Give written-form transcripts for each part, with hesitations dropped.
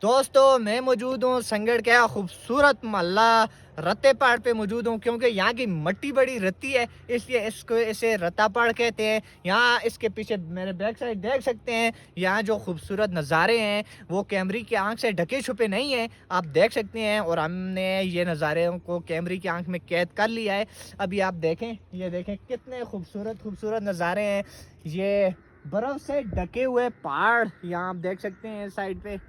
दोस्तों मैं मौजूद हूँ संगड़ के खूबसूरत मोहल्ला रत्ते पहाड़ पे मौजूद हूँ, क्योंकि यहाँ की मिट्टी बड़ी रत्ती है इसलिए इसको इसे रत्ता पहाड़ कहते हैं। यहाँ इसके पीछे मेरे बैक साइड देख सकते हैं, यहाँ जो खूबसूरत नज़ारे हैं वो कैमरे की आंख से ढके छुपे नहीं हैं, आप देख सकते हैं। और हमने ये नज़ारे को कैमरे की आंख में कैद कर लिया है। अभी आप देखें, ये देखें कितने खूबसूरत खूबसूरत नज़ारे हैं। ये बर्फ़ से ढके हुए पहाड़ यहाँ आप देख सकते हैं साइड पे।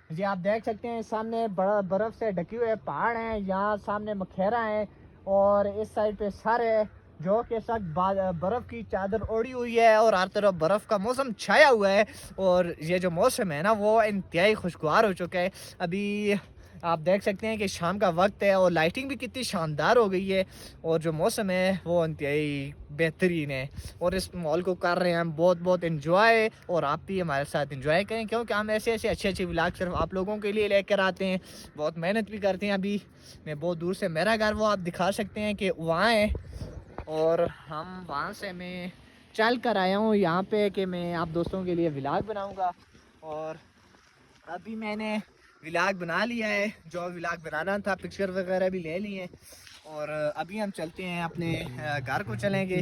जी आप देख सकते हैं सामने बड़ा बर्फ़ से ढके हुए पहाड़ हैं, यहाँ सामने मखेरा है और इस साइड पे सर है जो कि सब बर्फ़ की चादर ओढ़ी हुई है और हर तरफ बर्फ़ का मौसम छाया हुआ है। और ये जो मौसम है ना वो इंतहाई खुशगवार हो चुका है। अभी आप देख सकते हैं कि शाम का वक्त है और लाइटिंग भी कितनी शानदार हो गई है और जो मौसम है वो इंतहाई बेहतरीन है। और इस मॉल को कर रहे हैं हम बहुत बहुत इन्जॉय, और आप भी हमारे साथ इन्जॉय करें क्योंकि हम ऐसे ऐसे अच्छे अच्छे व्लॉग सिर्फ आप लोगों के लिए लेकर आते हैं। बहुत मेहनत भी करते हैं। अभी मैं बहुत दूर से मेरा घर वो आप दिखा सकते हैं कि वहाँ है और हम वहाँ से मैं चल कर आया हूँ यहाँ पे कि मैं आप दोस्तों के लिए व्लॉग बनाऊँगा। और अभी मैंने व्लॉग बना लिया है, जो व्लॉग बनाना था, पिक्चर वगैरह भी ले लिए हैं। और अभी हम चलते हैं अपने घर को चलेंगे।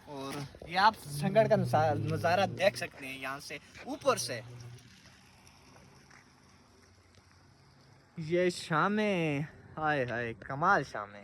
और ये आप संगड़ का नज़ारा देख सकते हैं यहाँ से ऊपर से। ये शामें, हाय हाय कमाल शामें।